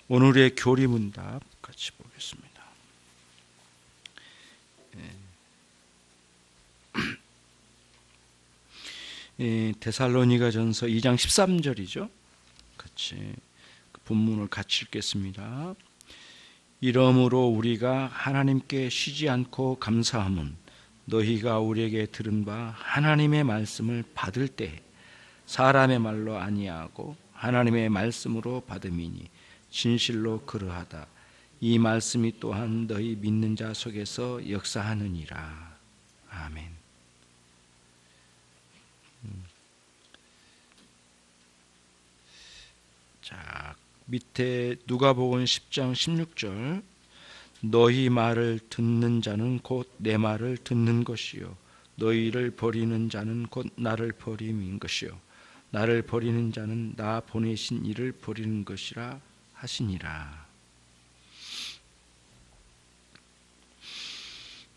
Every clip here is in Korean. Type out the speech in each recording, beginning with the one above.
오늘의 교리문답 같이 보겠습니다. 데살로니가전서 2장 13절이죠. 같이 그 본문을 같이 읽겠습니다. 이러므로 우리가 하나님께 쉬지 않고 감사함은 너희가 우리에게 들은 바 하나님의 말씀을 받을 때 사람의 말로 아니하고 하나님의 말씀으로 받음이니 진실로 그러하다. 이 말씀이 또한 너희 믿는 자 속에서 역사하느니라. 아멘. 자, 밑에 누가복음 10장 16절 너희 말을 듣는 자는 곧 내 말을 듣는 것이요 너희를 버리는 자는 곧 나를 버림인 것이요 나를 버리는 자는 나 보내신 이를 버리는 것이라 하시니라.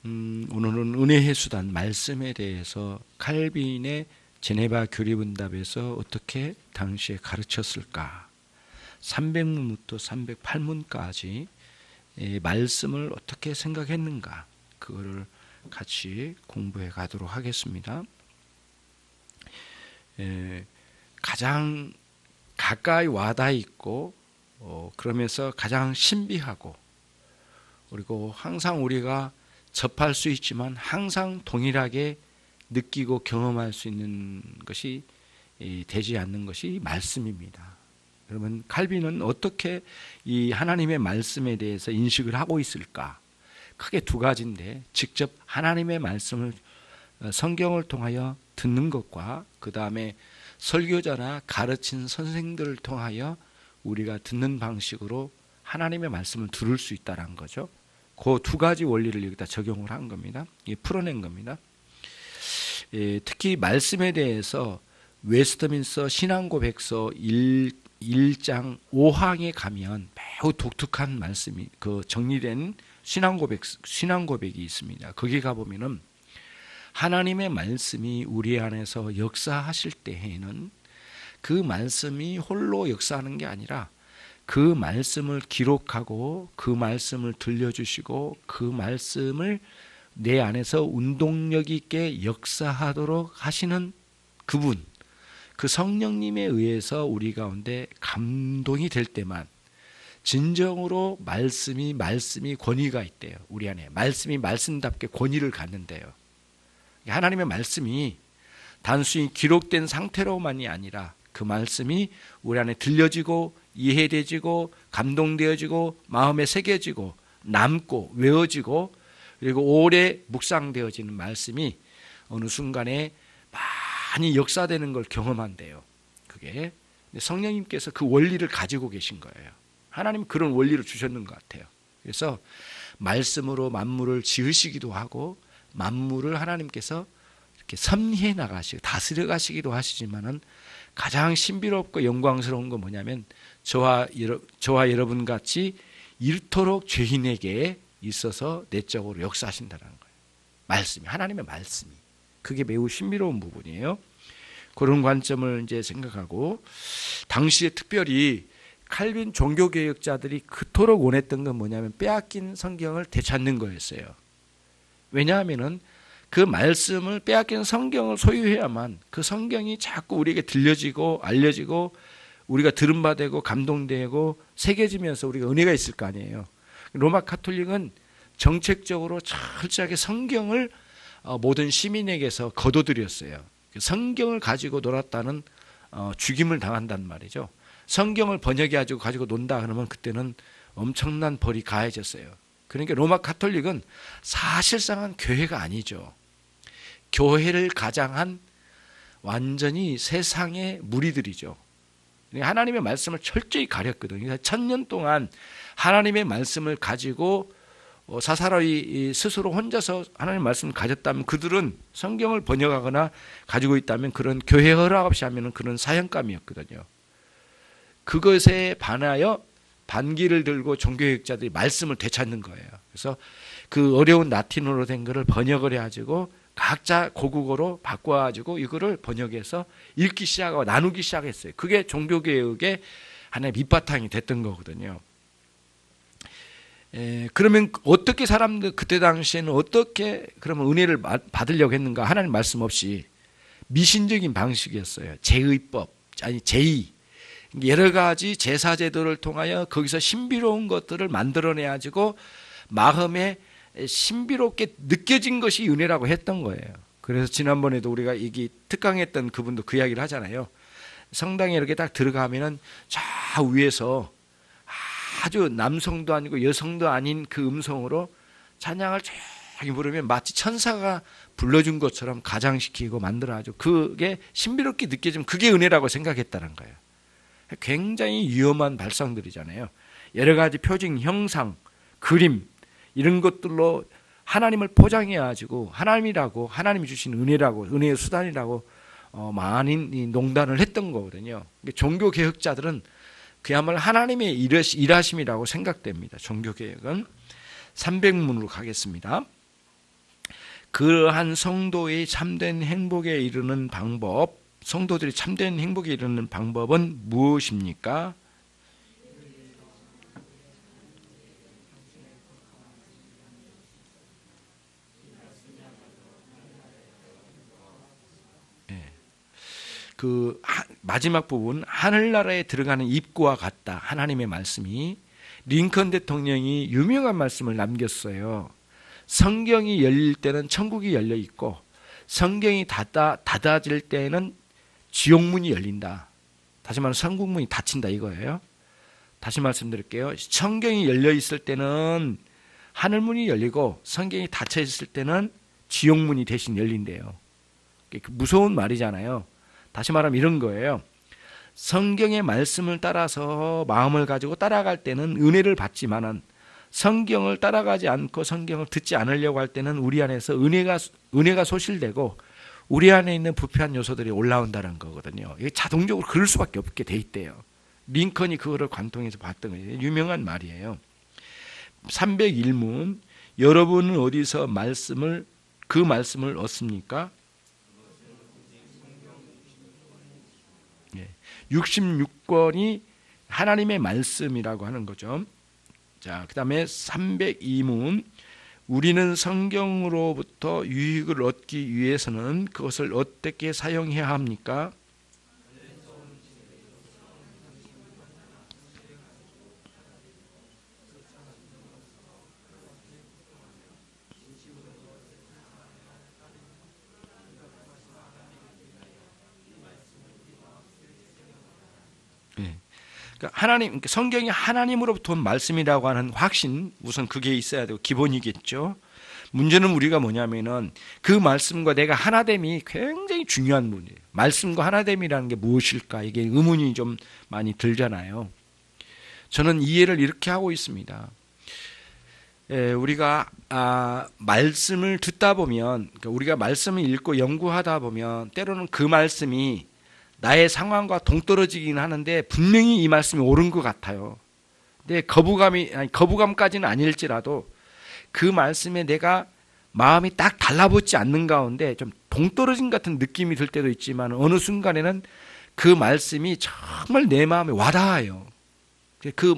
오늘은 은혜의 수단 말씀에 대해서 칼빈의 제네바 교리문답에서 어떻게 당시에 가르쳤을까, 300문부터 308문까지 말씀을 어떻게 생각했는가, 그거를 같이 공부해 가도록 하겠습니다. 가장 가까이 와닿아 있고 그러면서 가장 신비하고, 그리고 항상 우리가 접할 수 있지만 항상 동일하게 느끼고 경험할 수 있는 것이 되지 않는 것이 말씀입니다. 그러면 칼빈은 어떻게 이 하나님의 말씀에 대해서 인식을 하고 있을까? 크게 두 가지인데, 직접 하나님의 말씀을 성경을 통하여 듣는 것과 그 다음에 설교자나 가르친 선생들을 통하여 우리가 듣는 방식으로 하나님의 말씀을 들을 수 있다는 거죠. 그 두 가지 원리를 여기다 적용을 한 겁니다. 풀어낸 겁니다. 특히 말씀에 대해서 웨스트민스터 신앙고백서 1장 5항에 가면 매우 독특한 말씀이 정리된 신앙고백이 있습니다. 거기 가보면은 하나님의 말씀이 우리 안에서 역사하실 때에는 그 말씀이 홀로 역사하는 게 아니라 그 말씀을 기록하고 그 말씀을 들려주시고 그 말씀을 내 안에서 운동력 있게 역사하도록 하시는 그분, 그 성령님에 의해서 우리 가운데 감동이 될 때만 진정으로 말씀이 권위가 있대요. 우리 안에 말씀이 말씀답게 권위를 갖는데요. 하나님의 말씀이 단순히 기록된 상태로만이 아니라 그 말씀이 우리 안에 들려지고 이해되지고 감동되어지고 마음에 새겨지고 남고 외워지고 그리고 오래 묵상되어지는 말씀이 어느 순간에 많이 역사되는 걸 경험한대요. 그게 성령님께서 그 원리를 가지고 계신 거예요. 하나님 그런 원리를 주셨는 것 같아요. 그래서 말씀으로 만물을 지으시기도 하고 만물을 하나님께서 이렇게 섭리해 나가시고 다스려 가시기도 하시지만은 가장 신비롭고 영광스러운 건 뭐냐면 저와 여러분 같이 이토록 죄인에게 있어서 내적으로 역사하신다는 거예요. 말씀이, 하나님의 말씀이. 그게 매우 신비로운 부분이에요. 그런 관점을 이제 생각하고, 당시에 특별히 칼빈 종교개혁자들이 그토록 원했던 건 뭐냐면 빼앗긴 성경을 되찾는 거였어요. 왜냐하면은 그 말씀을 빼앗긴 성경을 소유해야만 그 성경이 자꾸 우리에게 들려지고 알려지고 우리가 들은 바 되고 감동되고 새겨지면서 우리가 은혜가 있을 거 아니에요. 로마 카톨릭은 정책적으로 철저하게 성경을 모든 시민에게서 거둬들였어요. 성경을 가지고 놀았다는 죽임을 당한단 말이죠. 성경을 번역해가지고 가지고 논다 그러면 그때는 엄청난 벌이 가해졌어요. 그러니까 로마 카톨릭은 사실상은 교회가 아니죠. 교회를 가장한 완전히 세상의 무리들이죠. 하나님의 말씀을 철저히 가렸거든요. 1000년 동안 하나님의 말씀을 가지고 사사로이 스스로 혼자서 하나님의 말씀을 가졌다면, 그들은 성경을 번역하거나 가지고 있다면 그런 교회 허락 없이 하면 그런 사형감이었거든요. 그것에 반하여 반기를 들고 종교개혁자들이 말씀을 되찾는 거예요. 그래서 그 어려운 라틴어로 된 거를 번역을 해가지고 각자 고국어로 바꿔가지고 이거를 번역해서 읽기 시작하고 나누기 시작했어요. 그게 종교개혁의 하나의 밑바탕이 됐던 거거든요. 그러면 어떻게 사람들 그때 당시에는 어떻게 그러면 은혜를 받으려고 했는가? 하나님 말씀 없이 미신적인 방식이었어요. 제의법, 아니 제의. 여러 가지 제사 제도를 통하여 거기서 신비로운 것들을 만들어내 가지고 마음에 신비롭게 느껴진 것이 은혜라고 했던 거예요. 그래서 지난번에도 우리가 여기 특강했던 그분도 그 이야기를 하잖아요. 성당에 이렇게 딱 들어가면은 저 위에서 아주 남성도 아니고 여성도 아닌 그 음성으로 찬양을 조용히 부르면 마치 천사가 불러준 것처럼 가장시키고 만들어가지고 그게 신비롭게 느껴지면 그게 은혜라고 생각했다는 거예요. 굉장히 위험한 발상들이잖아요. 여러 가지 표징, 형상, 그림 이런 것들로 하나님을 포장해가지고 하나님이라고, 하나님이 주신 은혜라고, 은혜의 수단이라고 많은 농단을 했던 거거든요. 종교개혁자들은 그야말로 하나님의 일하심이라고 생각됩니다. 종교개혁은 300문으로 가겠습니다. 그러한 성도의 참된 행복에 이르는 방법, 성도들이 참된 행복에 이르는 방법은 무엇입니까? 그 마지막 부분, 하늘나라에 들어가는 입구와 같다. 하나님의 말씀이. 링컨 대통령이 유명한 말씀을 남겼어요. 성경이 열릴 때는 천국이 열려 있고 성경이 닫아질 때는 지옥문이 열린다. 다시 말하면 천국문이 닫힌다 이거예요. 다시 말씀드릴게요. 성경이 열려 있을 때는 하늘문이 열리고 성경이 닫혀 있을 때는 지옥문이 대신 열린대요. 무서운 말이잖아요. 다시 말하면 이런 거예요. 성경의 말씀을 따라서 마음을 가지고 따라갈 때는 은혜를 받지만은 성경을 따라가지 않고 성경을 듣지 않으려고 할 때는 우리 안에서 은혜가 소실되고 우리 안에 있는 부패한 요소들이 올라온다는 거거든요. 이게 자동적으로 그럴 수밖에 없게 돼 있대요. 링컨이 그거를 관통해서 봤던 거예요. 유명한 말이에요. 301문, 여러분은 어디서 그 말씀을 얻습니까? 66권이 하나님의 말씀이라고 하는 거죠. 자, 그 다음에 302문, 우리는 성경으로부터 유익을 얻기 위해서는 그것을 어떻게 사용해야 합니까? 그러니까 성경이 하나님으로부터 온 말씀이라고 하는 확신, 우선 그게 있어야 되고 기본이겠죠. 문제는 우리가 뭐냐면은 그 말씀과 내가 하나됨이 굉장히 중요한 문제예요. 말씀과 하나됨이라는 게 무엇일까? 이게 의문이 좀 많이 들잖아요. 저는 이해를 이렇게 하고 있습니다. 우리가 말씀을 듣다 보면, 그러니까 우리가 말씀을 읽고 연구하다 보면 때로는 그 말씀이 나의 상황과 동떨어지긴 하는데 분명히 이 말씀이 옳은 것 같아요. 근데 거부감까지는 아닐지라도 그 말씀에 내가 마음이 딱 달라붙지 않는 가운데 좀 동떨어진 같은 느낌이 들 때도 있지만 어느 순간에는 그 말씀이 정말 내 마음에 와닿아요. 그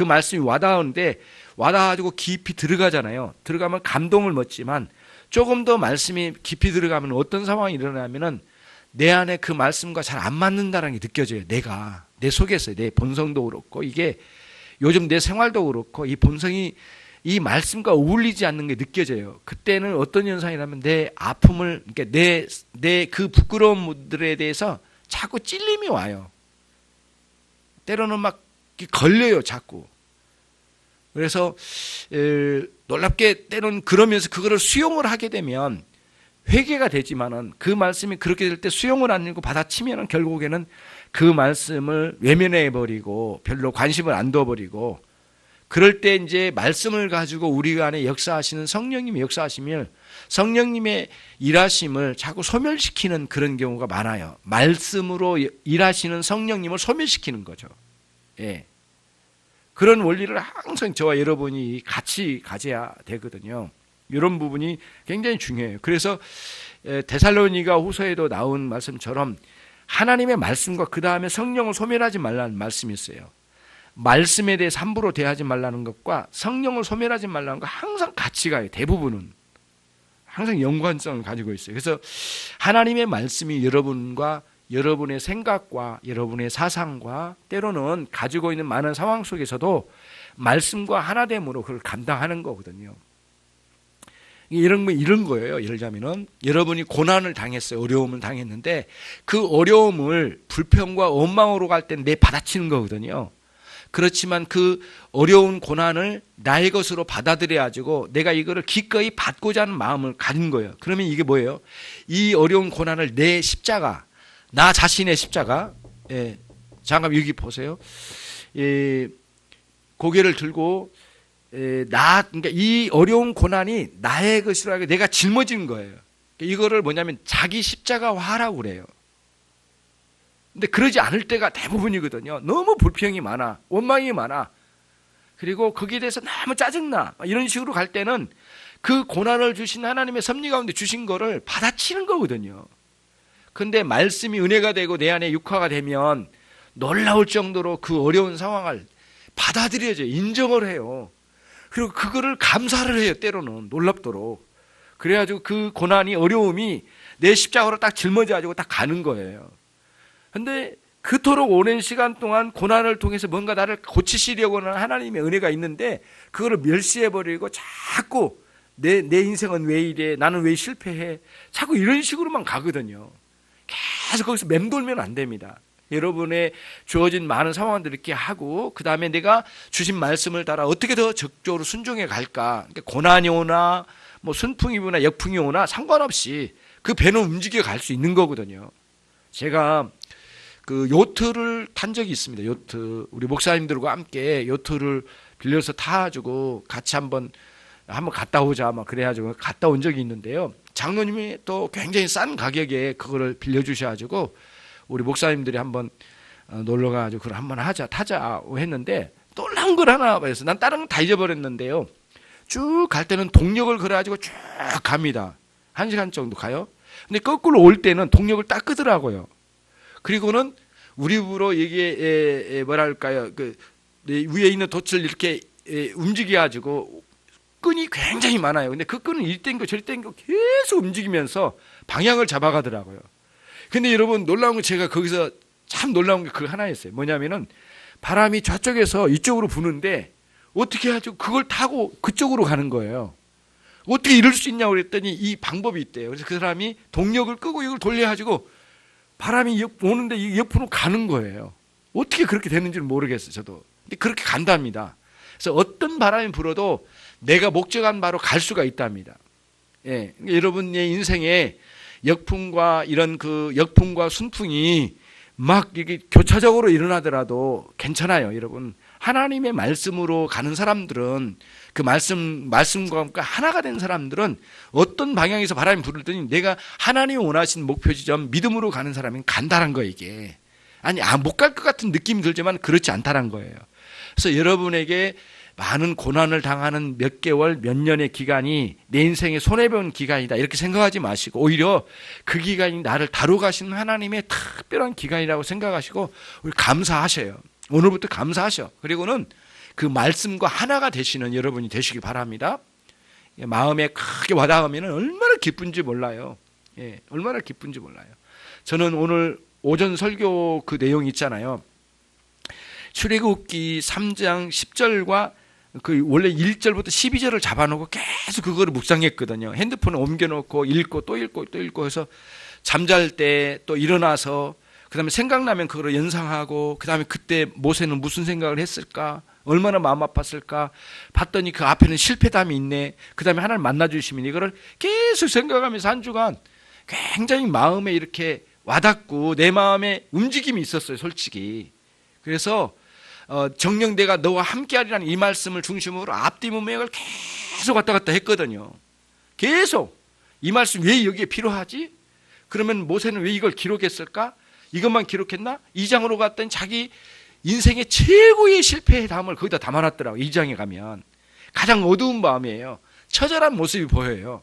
말씀이 와닿는데 와닿아가지고 깊이 들어가잖아요. 들어가면 감동을 먹지만 조금 더 말씀이 깊이 들어가면 어떤 상황이 일어나면은 내 안에 그 말씀과 잘 안 맞는다는 게 느껴져요. 내 속에서 내 본성도 그렇고 이게 요즘 내 생활도 그렇고 이 본성이 이 말씀과 어울리지 않는 게 느껴져요. 그때는 어떤 현상이라면 내 아픔을, 그러니까 내 그 부끄러움들에 대해서 자꾸 찔림이 와요. 때로는 막 걸려요, 자꾸. 그래서 놀랍게 때로는 그러면서 그거를 수용을 하게 되면 회개가 되지만은 그 말씀이 그렇게 될 때 수용을 안 하고 받아치면은 결국에는 그 말씀을 외면해 버리고 별로 관심을 안 둬버리고 그럴 때 이제 말씀을 가지고 우리 안에 역사하시는 성령님이 역사하시면 성령님의 일하심을 자꾸 소멸시키는 그런 경우가 많아요. 말씀으로 일하시는 성령님을 소멸시키는 거죠. 예. 그런 원리를 항상 저와 여러분이 같이 가져야 되거든요. 이런 부분이 굉장히 중요해요. 그래서 데살로니가 후서에도 나온 말씀처럼 하나님의 말씀과 그 다음에 성령을 소멸하지 말라는 말씀이 있어요. 말씀에 대해서 함부로 대하지 말라는 것과 성령을 소멸하지 말라는 것 항상 같이 가요. 대부분은 항상 연관성을 가지고 있어요. 그래서 하나님의 말씀이 여러분과 여러분의 생각과 여러분의 사상과 때로는 가지고 있는 많은 상황 속에서도 말씀과 하나됨으로 그걸 감당하는 거거든요. 이런 거예요. 예를 들자면은 여러분이 고난을 당했어요. 어려움을 당했는데 그 어려움을 불평과 원망으로 갈 때는 내 받아치는 거거든요. 그렇지만 그 어려운 고난을 나의 것으로 받아들여 가지고 내가 이거를 기꺼이 받고자 하는 마음을 가진 거예요. 그러면 이게 뭐예요? 이 어려운 고난을 내 십자가, 나 자신의 십자가, 잠깐 여기 보세요. 고개를 들고 그러니까 이 어려운 고난이 나의 것이라 하고 내가 짊어지는 거예요. 이거를 뭐냐면 자기 십자가화라고 그래요. 근데 그러지 않을 때가 대부분이거든요. 너무 불평이 많아, 원망이 많아, 그리고 거기에 대해서 너무 짜증나, 이런 식으로 갈 때는 그 고난을 주신 하나님의 섭리 가운데 주신 거를 받아치는 거거든요. 근데 말씀이 은혜가 되고 내 안에 육화가 되면 놀라울 정도로 그 어려운 상황을 받아들여져요. 인정을 해요. 그리고 그거를 감사를 해요. 때로는 놀랍도록. 그래가지고 그 고난이, 어려움이 내 십자가로 딱 짊어져가지고 딱 가는 거예요. 근데 그토록 오랜 시간 동안 고난을 통해서 뭔가 나를 고치시려고 하는 하나님의 은혜가 있는데 그거를 멸시해버리고 자꾸 내 인생은 왜 이래, 나는 왜 실패해, 자꾸 이런 식으로만 가거든요. 계속 거기서 맴돌면 안 됩니다. 여러분의 주어진 많은 상황들을 이렇게 하고 그 다음에 내가 주신 말씀을 따라 어떻게 더 적극적으로 순종해 갈까. 그러니까 고난이 오나 뭐 순풍이 오나 역풍이 오나 상관없이 그 배는 움직여 갈 수 있는 거거든요. 제가 그 요트를 탄 적이 있습니다. 요트, 우리 목사님들과 함께 요트를 빌려서 타가지고 같이 한번 갔다 오자 막 그래가지고 갔다 온 적이 있는데요. 장로님이 또 굉장히 싼 가격에 그거를 빌려주셔가지고 우리 목사님들이 한번 놀러 가가지고 그걸 한번 타자 했는데 놀라운 걸 하나 봐서 난 다른 건 다 잊어버렸는데요. 쭉 갈 때는 동력을 걸어가지고 쭉 갑니다. 1시간 정도 가요. 근데 거꾸로 올 때는 동력을 딱 끄더라고요. 그리고는 우리 입으로 이게 뭐랄까요, 그 위에 있는 돛을 이렇게 움직여가지고 끈이 굉장히 많아요. 근데 그 끈은 이리 땡겨 저리 땡겨 계속 움직이면서 방향을 잡아가더라고요. 근데 여러분 놀라운 건 제가 거기서 참 놀라운 게 그 하나였어요. 뭐냐면은 바람이 저쪽에서 이쪽으로 부는데 어떻게 하죠? 그걸 타고 그쪽으로 가는 거예요. 어떻게 이럴 수 있냐고 그랬더니 이 방법이 있대요. 그래서 그 사람이 동력을 끄고 이걸 돌려가지고 바람이 오는데 옆으로 가는 거예요. 어떻게 그렇게 되는지는 모르겠어요. 저도. 근데 그렇게 간답니다. 그래서 어떤 바람이 불어도 내가 목적한 바로 갈 수가 있답니다. 예, 여러분의 인생에 역풍과 이런 그 역풍과 순풍이 막 이게 교차적으로 일어나더라도 괜찮아요, 여러분. 하나님의 말씀으로 가는 사람들은 그 말씀과 함께 하나가 된 사람들은 어떤 방향에서 바람이 불더니 내가 하나님이 원하신 목표 지점 믿음으로 가는 사람은 간다는 거예요, 이게. 아니, 못 갈 것 같은 느낌이 들지만 그렇지 않다는 거예요. 그래서 여러분에게 많은 고난을 당하는 몇 개월, 몇 년의 기간이 내 인생에 손해본 기간이다 이렇게 생각하지 마시고 오히려 그 기간이 나를 다루고 가시는 하나님의 특별한 기간이라고 생각하시고 우리 감사하셔요. 오늘부터 감사하셔. 그리고는 그 말씀과 하나가 되시는 여러분이 되시기 바랍니다. 마음에 크게 와닿으면 얼마나 기쁜지 몰라요. 예, 얼마나 기쁜지 몰라요. 저는 오늘 오전 설교 그 내용 있잖아요. 출애굽기 3장 10절과 그 원래 1절부터 12절을 잡아놓고 계속 그거를 묵상했거든요. 핸드폰을 옮겨놓고 읽고 또 읽고 또 읽고 해서 잠잘 때 또 일어나서 그 다음에 생각나면 그거를 연상하고 그 다음에 그때 모세는 무슨 생각을 했을까, 얼마나 마음 아팠을까 봤더니 그 앞에는 실패담이 있네. 그 다음에 하나님 만나주시면 이거를 계속 생각하면서 한 주간 굉장히 마음에 이렇게 와닿고 내 마음에 움직임이 있었어요, 솔직히. 그래서 정령대가 너와 함께하리라는 이 말씀을 중심으로 앞뒤 문맥을 계속 왔다 갔다 했거든요. 계속 이 말씀 왜 여기에 필요하지? 그러면 모세는 왜 이걸 기록했을까? 이것만 기록했나? 2장으로 갔더니 자기 인생의 최고의 실패의 담을 거기다 담아놨더라고요. 2장에 가면 가장 어두운 마음이에요. 처절한 모습이 보여요.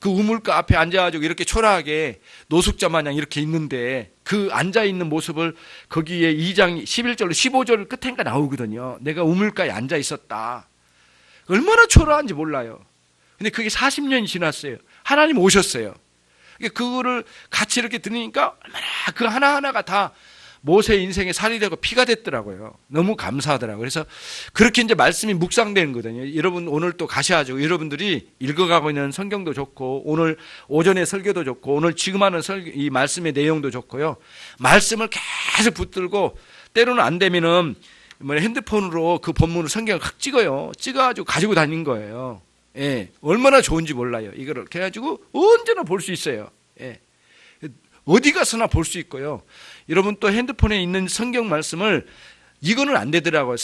그 우물가 앞에 앉아가지고 이렇게 초라하게 노숙자 마냥 이렇게 있는데 그 앉아있는 모습을 거기에 2장 11절로 15절 끝에가 나오거든요. 내가 우물가에 앉아 있었다. 얼마나 초라한지 몰라요. 근데 그게 40년이 지났어요. 하나님 오셨어요. 그거를 같이 이렇게 들으니까 얼마나 그 하나하나가 다 모세 인생의 살이 되고 피가 됐더라고요. 너무 감사하더라고요. 그래서 그렇게 이제 말씀이 묵상되는 거거든요. 여러분 오늘 또 가셔가지고 여러분들이 읽어가고 있는 성경도 좋고 오늘 오전에 설교도 좋고 오늘 지금 하는 이 말씀의 내용도 좋고요. 말씀을 계속 붙들고 때로는 안 되면은 핸드폰으로 그 본문을 성경을 확 찍어요. 찍어가지고 가지고 다닌 거예요. 예, 얼마나 좋은지 몰라요. 이거를 해가지고 언제나 볼 수 있어요. 예. 어디 가서나 볼 수 있고요. 여러분 또 핸드폰에 있는 성경 말씀을 이거는 안 되더라고요.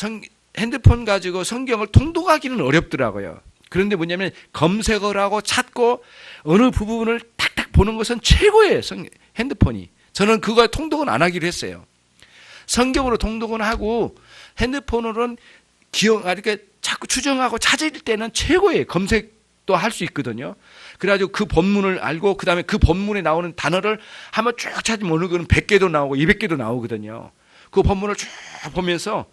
핸드폰 가지고 성경을 통독하기는 어렵더라고요. 그런데 뭐냐면 검색을 하고 찾고 어느 부분을 탁탁 보는 것은 최고예요. 핸드폰이. 저는 그거 통독은 안 하기로 했어요. 성경으로 통독은 하고 핸드폰으로는 이렇게 자꾸 추정하고 찾을 때는 최고예요. 검색도 할 수 있거든요. 그래가지고 그 본문을 알고 그 다음에 그 본문에 나오는 단어를 한번 쭉 찾으면 어느 거는 100개도 나오고 200개도 나오거든요. 그 본문을 쭉 보면서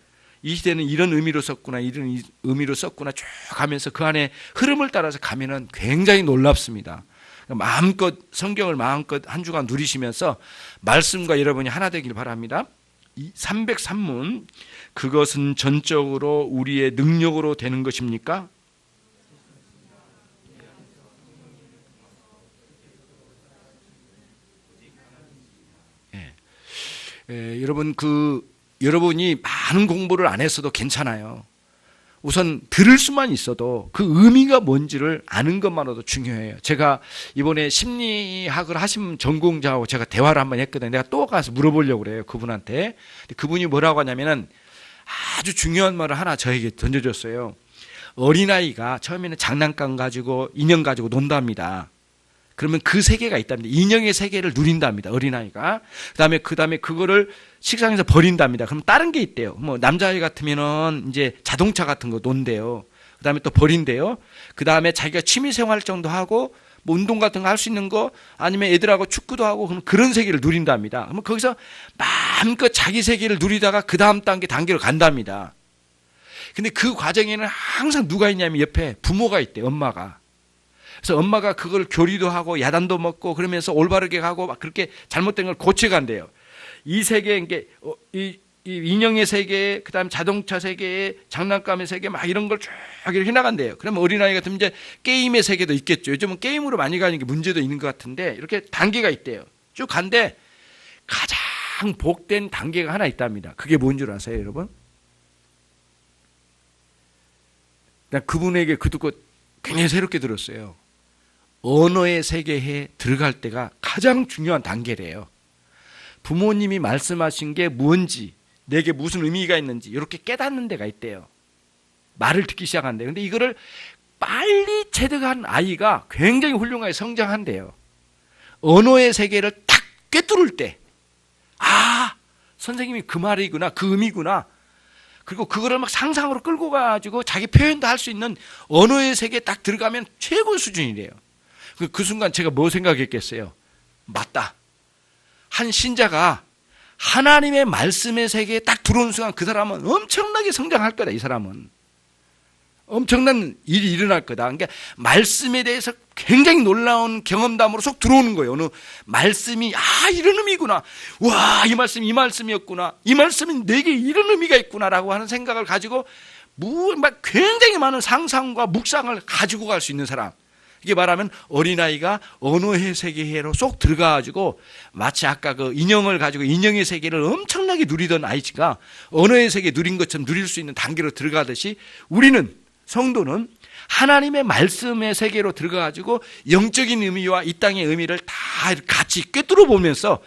이 시대는 이런 의미로 썼구나 이런 의미로 썼구나 쭉 가면서 그 안에 흐름을 따라서 가면은 굉장히 놀랍습니다. 마음껏 성경을 마음껏 한 주간 누리시면서 말씀과 여러분이 하나 되길 바랍니다. 303문 그것은 전적으로 우리의 능력으로 되는 것입니까? 여러분 여러분이 많은 공부를 안 했어도 괜찮아요. 우선 들을 수만 있어도 그 의미가 뭔지를 아는 것만으로도 중요해요. 제가 이번에 심리학을 하신 전공자하고 제가 대화를 한번 했거든요. 내가 또 가서 물어보려고 그래요. 그분한테. 그분이 뭐라고 하냐면은 아주 중요한 말을 하나 저에게 던져줬어요. 어린아이가 처음에는 장난감 가지고 인형 가지고 논답니다. 그러면 그 세계가 있답니다. 인형의 세계를 누린답니다. 어린아이가. 그다음에 그거를 식상에서 버린답니다. 그럼 다른 게 있대요. 뭐 남자아이 같으면은 이제 자동차 같은 거 논대요. 그다음에 또 버린대요. 그다음에 자기가 취미 생활 정도 하고 뭐 운동 같은 거 할 수 있는 거 아니면 애들하고 축구도 하고 그럼 그런 세계를 누린답니다. 그러면 거기서 마음껏 자기 세계를 누리다가 그 다음 단계로 간답니다. 근데 그 과정에는 항상 누가 있냐면 옆에 부모가 있대요. 엄마가. 그래서 엄마가 그걸 교리도 하고 야단도 먹고 그러면서 올바르게 가고 막 그렇게 잘못된 걸 고쳐간대요. 이 세계, 이 인형의 세계, 그 다음 자동차 세계, 장난감의 세계 막 이런 걸 쭉 이렇게 나간대요. 그러면 어린아이 같으면 이제 게임의 세계도 있겠죠. 요즘은 게임으로 많이 가는 게 문제도 있는 것 같은데 이렇게 단계가 있대요. 쭉 간데 가장 복된 단계가 하나 있답니다. 그게 뭔 줄 아세요, 여러분? 난 그분에게 그 듣고 굉장히 새롭게 들었어요. 언어의 세계에 들어갈 때가 가장 중요한 단계래요. 부모님이 말씀하신 게 뭔지, 내게 무슨 의미가 있는지 이렇게 깨닫는 데가 있대요. 말을 듣기 시작한대요. 근데 이거를 빨리 체득한 아이가 굉장히 훌륭하게 성장한대요. 언어의 세계를 딱 꿰뚫을 때, 아, 선생님이 그 말이구나, 그 의미구나. 그리고 그거를 막 상상으로 끌고 가지고 자기 표현도 할 수 있는 언어의 세계에 딱 들어가면 최고 수준이래요. 그 순간 제가 뭐 생각했겠어요? 맞다. 한 신자가 하나님의 말씀의 세계에 딱 들어오는 순간 그 사람은 엄청나게 성장할 거다. 이 사람은 엄청난 일이 일어날 거다. 그러니까 말씀에 대해서 굉장히 놀라운 경험담으로 속 들어오는 거예요. 어느 말씀이 이런 의미구나. 와, 이 말씀이었구나. 이 말씀은 내게 이런 의미가 있구나라고 하는 생각을 가지고 막 굉장히 많은 상상과 묵상을 가지고 갈 수 있는 사람. 이게 말하면 어린아이가 언어의 세계로 쏙 들어가가지고 마치 아까 그 인형을 가지고 인형의 세계를 엄청나게 누리던 아이가 언어의 세계 누린 것처럼 누릴 수 있는 단계로 들어가듯이 우리는 성도는 하나님의 말씀의 세계로 들어가가지고 영적인 의미와 이 땅의 의미를 다 같이 꿰뚫어 보면서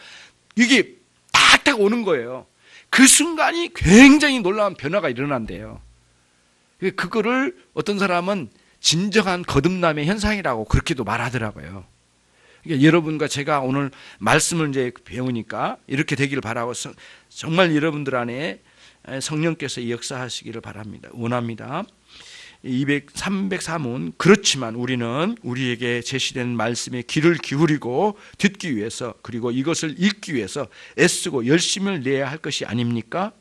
이게 딱딱 오는 거예요. 그 순간이 굉장히 놀라운 변화가 일어난대요. 그거를 어떤 사람은 진정한 거듭남의 현상이라고 그렇게도 말하더라고요. 그러니까 여러분과 제가 오늘 말씀을 이제 배우니까 이렇게 되기를 바라고 정말 여러분들 안에 성령께서 역사하시기를 바랍니다. 원합니다. 303은 그렇지만 우리는 우리에게 제시된 말씀에 귀를 기울이고 듣기 위해서 그리고 이것을 읽기 위해서 애쓰고 열심을 내야 할 것이 아닙니까?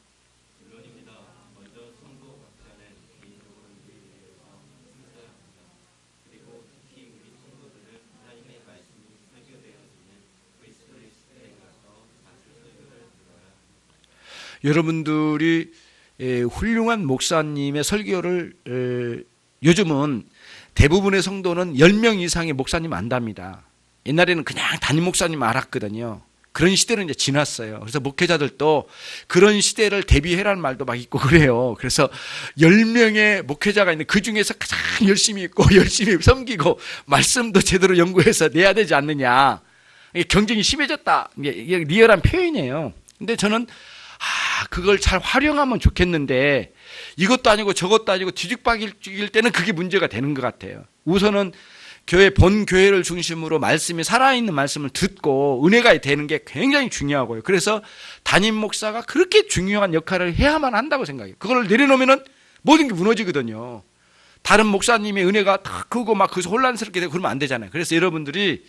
여러분들이 훌륭한 목사님의 설교를 요즘은 대부분의 성도는 10명 이상의 목사님 안답니다. 옛날에는 그냥 담임 목사님 알았거든요. 그런 시대는 이제 지났어요. 그래서 목회자들도 그런 시대를 대비해라는 말도 막 있고 그래요. 그래서 10명의 목회자가 있는데 그 중에서 가장 열심히 있고 열심히 섬기고 말씀도 제대로 연구해서 내야 되지 않느냐. 경쟁이 심해졌다. 이게 리얼한 표현이에요. 근데 저는 그걸 잘 활용하면 좋겠는데 이것도 아니고 저것도 아니고 뒤죽박일 때는 그게 문제가 되는 것 같아요. 우선은 본 교회를 중심으로 말씀이 살아있는 말씀을 듣고 은혜가 되는 게 굉장히 중요하고요. 그래서 담임 목사가 그렇게 중요한 역할을 해야만 한다고 생각해요. 그걸 내려놓으면 모든 게 무너지거든요. 다른 목사님의 은혜가 딱 크고 막 그래서 혼란스럽게 되고 그러면 안 되잖아요. 그래서 여러분들이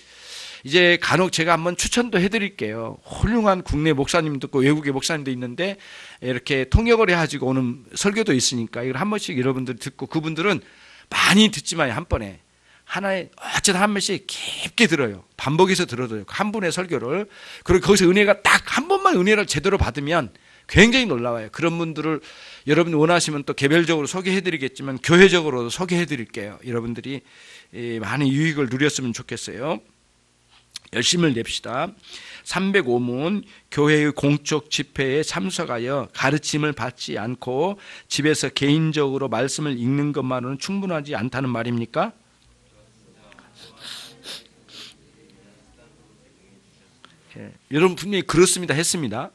이제 간혹 제가 한번 추천도 해드릴게요. 훌륭한 국내 목사님도 있고 외국의 목사님도 있는데 이렇게 통역을 해가지고 오는 설교도 있으니까 이걸 한 번씩 여러분들 듣고 그분들은 많이 듣지만 한 번에 하나에 어쨌든 한 번씩 깊게 들어요. 반복해서 들어도 한 분의 설교를. 그리고 거기서 은혜가 딱 한 번만 은혜를 제대로 받으면 굉장히 놀라워요. 그런 분들을 여러분 원하시면 또 개별적으로 소개해드리겠지만 교회적으로도 소개해드릴게요. 여러분들이 많은 유익을 누렸으면 좋겠어요. 열심을 냅시다. 305문 교회의 공적 집회에 참석하여 가르침을 받지 않고 집에서 개인적으로 말씀을 읽는 것만으로는 충분하지 않다는 말입니까? 여러분 분명히 그렇습니다 했습니다.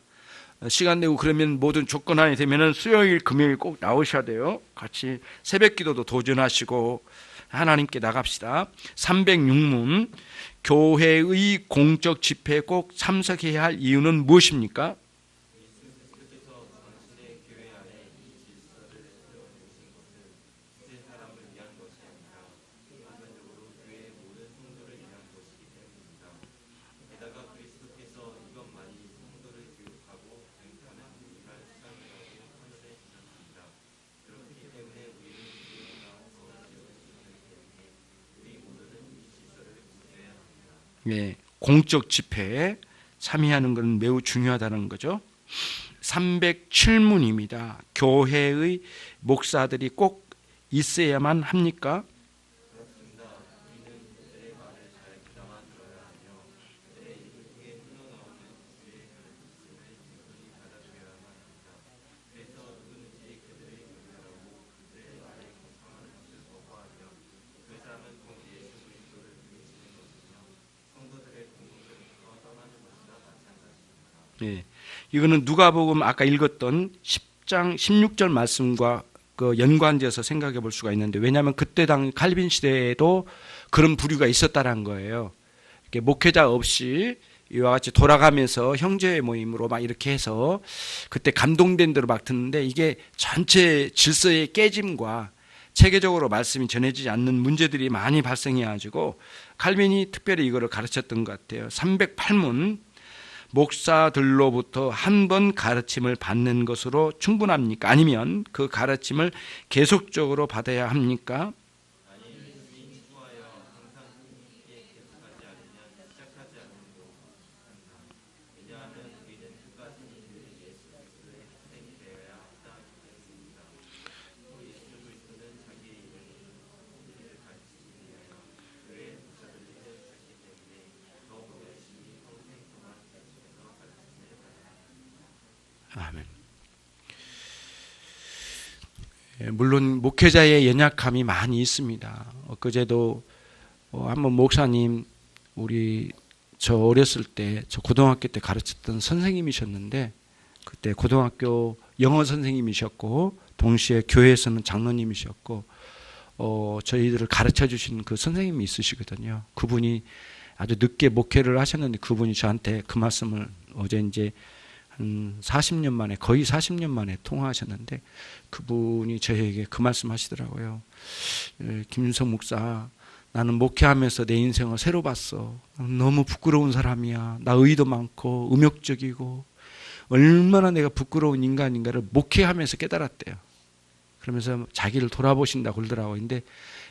시간 내고 그러면 모든 조건 안에 되면은 수요일 금요일 꼭 나오셔야 돼요. 같이 새벽 기도도 도전하시고 하나님께 나갑시다. 306문 교회의 공적 집회에 꼭 참석해야 할 이유는 무엇입니까? 네, 공적 집회에 참여하는 것은 매우 중요하다는 거죠. 307문입니다. 교회의 목사들이 꼭 있어야만 합니까? 네, 이거는 누가복음 아까 읽었던 10장 16절 말씀과 그 연관지어서 생각해 볼 수가 있는데 왜냐하면 그때 당 칼빈 시대에도 그런 부류가 있었다는 거예요. 이렇게 목회자 없이 이와 같이 돌아가면서 형제 모임으로 막 이렇게 해서 그때 감동된 대로 막 듣는데 이게 전체 질서의 깨짐과 체계적으로 말씀이 전해지지 않는 문제들이 많이 발생해가지고 칼빈이 특별히 이거를 가르쳤던 것 같아요. 308문 목사들로부터 한 번 가르침을 받는 것으로 충분합니까? 아니면 그 가르침을 계속적으로 받아야 합니까? 아멘. 물론 목회자의 연약함이 많이 있습니다. 엊그제도 한번 목사님 저 어렸을 때 저 고등학교 때 가르쳤던 선생님이셨는데 그때 고등학교 영어 선생님이셨고 동시에 교회에서는 장로님이셨고 저희들을 가르쳐 주신 그 선생님이 있으시거든요. 그분이 아주 늦게 목회를 하셨는데 그분이 저한테 그 말씀을 어제 이제 한 40년 만에, 거의 40년 만에 통화하셨는데 그분이 저에게 그 말씀 하시더라고요. 김윤석 목사, 나는 목회하면서 내 인생을 새로 봤어. 너무 부끄러운 사람이야. 나 의도 많고 음욕적이고 얼마나 내가 부끄러운 인간인가를 목회하면서 깨달았대요. 그러면서 자기를 돌아보신다고 그러더라고요. 근데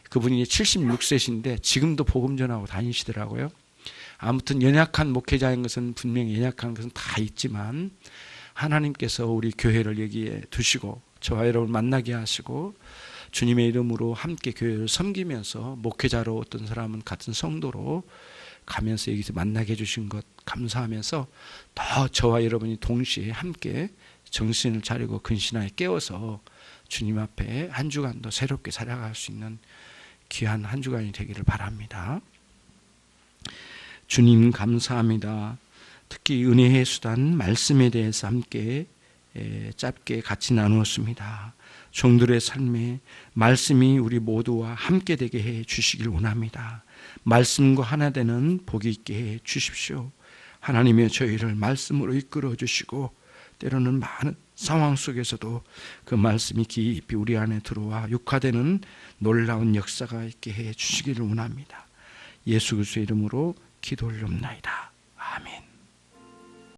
그분이 76세신데 지금도 복음 전하고 다니시더라고요. 아무튼 연약한 목회자인 것은 분명히 연약한 것은 다 있지만 하나님께서 우리 교회를 여기에 두시고 저와 여러분 만나게 하시고 주님의 이름으로 함께 교회를 섬기면서 목회자로 어떤 사람은 같은 성도로 가면서 여기서 만나게 해주신 것 감사하면서 더 저와 여러분이 동시에 함께 정신을 차리고 근신하에 깨워서 주님 앞에 한 주간도 새롭게 살아갈 수 있는 귀한 한 주간이 되기를 바랍니다. 주님 감사합니다. 특히 은혜의 수단 말씀에 대해서 함께 짧게 같이 나누었습니다. 종들의 삶에 말씀이 우리 모두와 함께 되게 해 주시길 원합니다. 말씀과 하나 되는 복이 있게 해 주십시오. 하나님의 저희를 말씀으로 이끌어 주시고 때로는 많은 상황 속에서도 그 말씀이 깊이 우리 안에 들어와 육화되는 놀라운 역사가 있게 해 주시기를 원합니다. 예수 그리스도의 이름으로 기도 올립니다.